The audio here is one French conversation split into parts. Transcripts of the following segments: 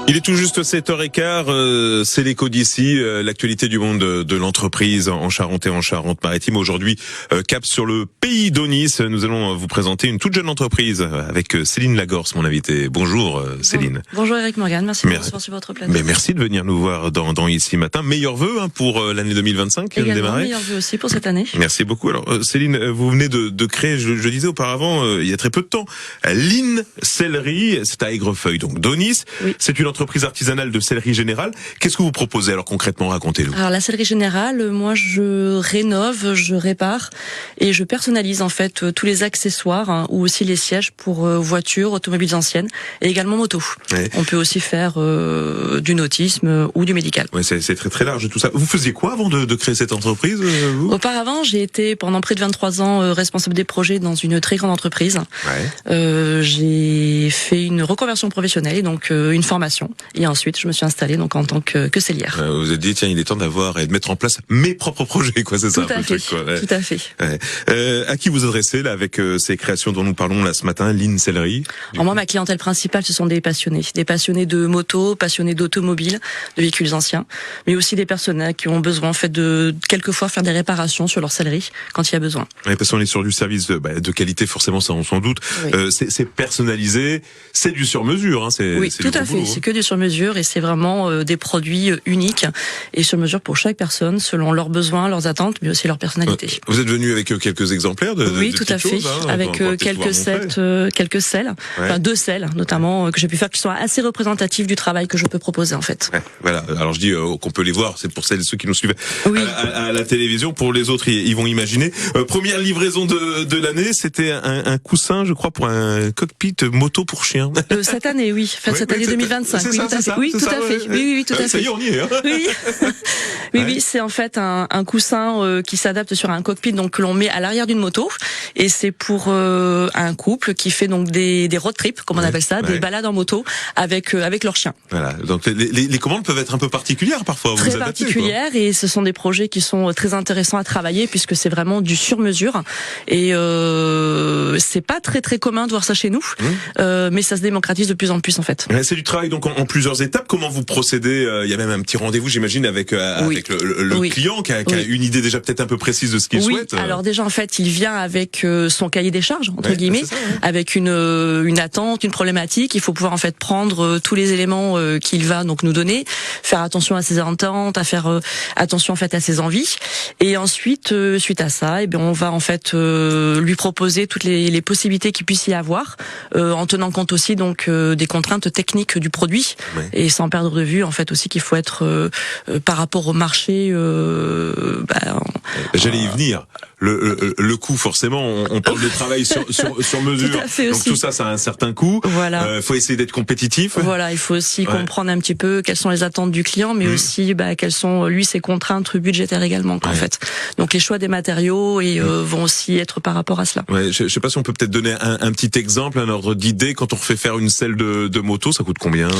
Il est tout juste 7h15, c'est l'écho d'ici, l'actualité du monde de l'entreprise en Charente et en Charente-Maritime. Aujourd'hui, cap sur le pays d'Aunis. Nous allons vous présenter une toute jeune entreprise avec Céline Lagorce, mon invité. Bonjour Céline. Bonjour Eric Morgan, merci de recevoir sur votre plateau. Mais merci de venir nous voir dans Ici Matin. Meilleurs vœux pour l'année 2025 qui vient de démarrer. Meilleurs vœux aussi pour cette année. Merci beaucoup. Alors Céline, vous venez de créer, je disais auparavant, il y a très peu de temps, Line Sellerie, c'est à Aigrefeuille, donc d'Aunis. Oui. C'est une entreprise artisanale de sellerie générale. Qu'est-ce que vous proposez alors concrètement? Racontez-nous. Alors la sellerie générale, moi je rénove, je répare et je personnalise en fait tous les accessoires ou aussi les sièges pour voitures, automobiles anciennes et également motos. Ouais. On peut aussi faire du nautisme ou du médical. Ouais, c'est très très large tout ça. Vous faisiez quoi avant de créer cette entreprise vous? Auparavant, j'ai été pendant près de 23 ans responsable des projets dans une très grande entreprise. Ouais. J'ai fait une reconversion professionnelle et donc une formation. Et ensuite, je me suis installée donc en tant que sellière. Vous vous êtes dit, tiens, il est temps d'avoir et de mettre en place mes propres projets, quoi. C'est ça. Tout à fait. Tout à fait. Ouais. À qui vous adressez là avec ces créations dont nous parlons là ce matin, Line Sellerie? Alors moi, ma clientèle principale, ce sont des passionnés de moto, passionnés d'automobile, de véhicules anciens, mais aussi des personnes qui ont besoin en fait de quelquefois faire des réparations sur leur sellerie quand il y a besoin. Ouais, parce qu'on est sur du service de qualité, forcément, ça on s'en doute. Oui. C'est personnalisé, c'est du sur-mesure. Hein, oui, tout à fait. Boulot, c'est que du sur-mesure et c'est vraiment des produits uniques et sur-mesure pour chaque personne selon leurs besoins, leurs attentes, mais aussi leur personnalité. Vous êtes venu avec quelques exemplaires oui, tout à fait, avec quelques selles, enfin 2 selles notamment que j'ai pu faire qui sont assez représentatifs du travail que je peux proposer en fait. Ouais, voilà. Alors je dis qu'on peut les voir, c'est pour ceux qui nous suivent à la télévision. Pour les autres, ils vont imaginer. Première livraison de l'année, c'était un coussin, je crois, pour un cockpit moto pour chien. Cette année, oui. Enfin, cette année 2025. Oui, tout à fait. Oui, tout à fait. Oui, tout à fait. Ça y est, on y est. Hein. Oui. Oui, c'est en fait un coussin qui s'adapte sur un cockpit donc que l'on met à l'arrière d'une moto et c'est pour un couple qui fait donc des road trips, comme on appelle ça, des balades en moto avec leur chien. Voilà. Donc les commandes peuvent être un peu particulières parfois. Très particulières et ce sont des projets qui sont très intéressants à travailler puisque c'est vraiment du sur-mesure et c'est pas très très commun de voir ça chez nous, mais ça se démocratise de plus en plus en fait. C'est du travail donc en plusieurs étapes. Comment vous procédez? Il y a même un petit rendez-vous, j'imagine, avec le client qui a une idée déjà peut-être un peu précise de ce qu'il souhaite. Alors déjà en fait, il vient avec son cahier des charges entre guillemets, avec une attente, une problématique. Il faut pouvoir en fait prendre tous les éléments qu'il va donc nous donner, faire attention à ses attentes, à faire attention en fait à ses envies, et ensuite suite à ça, on va en fait lui proposer toutes les possibilités qu'il puisse y avoir, en tenant compte aussi donc des contraintes techniques du produit, et sans perdre de vue en fait aussi qu'il faut être par rapport au marché. J'allais y venir. Le coût, forcément, on parle de travail sur mesure. Donc aussi. Tout ça, ça a un certain coût. Voilà. Faut essayer d'être compétitif. Voilà, il faut aussi comprendre un petit peu quelles sont les attentes du client, mais aussi quelles sont lui ses contraintes budgétaires également en fait. Donc les choix des matériaux vont aussi être par rapport à cela. Ouais, je sais pas si on peut peut-être donner un petit exemple, un ordre d'idée. Quand on refait faire une selle de moto, ça coûte combien à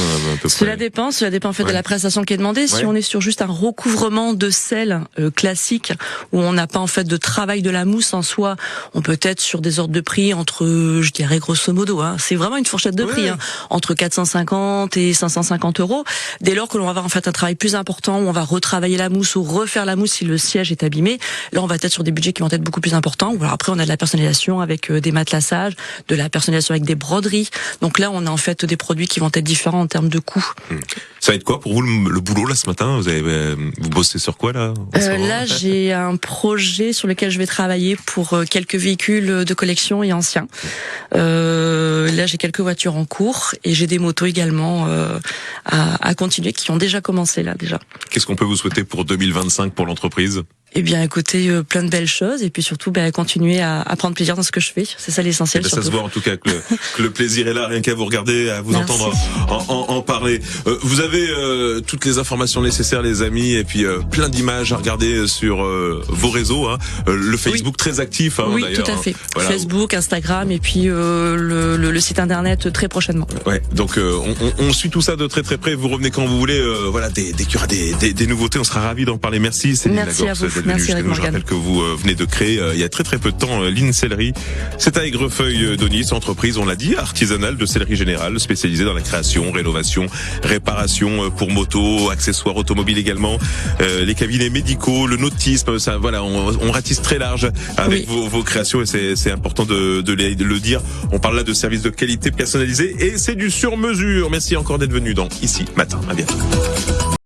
peu près? Cela dépend en fait de la prestation qui est demandée. Si on est sur juste un recouvrement de selle classique où on n'a pas en fait de travail de la mousse en soi, on peut être sur des ordres de prix entre, je dirais grosso modo, c'est vraiment une fourchette de prix, entre 450 et 550 euros. Dès lors que l'on va avoir en fait un travail plus important où on va retravailler la mousse ou refaire la mousse si le siège est abîmé, là on va être sur des budgets qui vont être beaucoup plus importants. Ou alors après on a de la personnalisation avec des matelassages, de la personnalisation avec des broderies. Donc là on a en fait des produits qui vont être différents en termes de coûts. Ça va être quoi pour vous le boulot là ce matin? Vous bossez sur quoi là? Là j'ai un projet sur lequel je vais travailler pour quelques véhicules de collection et anciens. Là, j'ai quelques voitures en cours et j'ai des motos également à continuer qui ont déjà commencé là déjà. Qu'est-ce qu'on peut vous souhaiter pour 2025 pour l'entreprise? Eh bien, écoutez, plein de belles choses et puis surtout continuer à prendre plaisir dans ce que je fais. C'est ça l'essentiel. Ça se voit en tout cas que le plaisir est là, rien qu'à vous regarder, à vous entendre en parler. Vous avez toutes les informations nécessaires, les amis, et puis plein d'images à regarder sur vos réseaux. Le Facebook très actif. Oui, tout à fait. Voilà. Facebook, Instagram et puis le site internet très prochainement. Ouais. Donc on suit tout ça de très très près. Vous revenez quand vous voulez. Dès qu'il y aura des nouveautés, on sera ravis d'en parler. Merci Céline Lagorce. d'être venu jusqu'à nous. Je rappelle que vous venez de créer il y a très peu de temps l'Incellerie. C'est à Aigrefeuille d'Aunis, entreprise, on l'a dit, artisanale de sellerie générale, spécialisée dans la création, rénovation, réparation pour motos, accessoires automobiles également, les cabinets médicaux, le nautisme, ça, voilà, on ratisse très large avec vos créations et c'est important de le dire. On parle là de services de qualité personnalisés et c'est du sur-mesure. Merci encore d'être venu dans Ici Matin. À bientôt.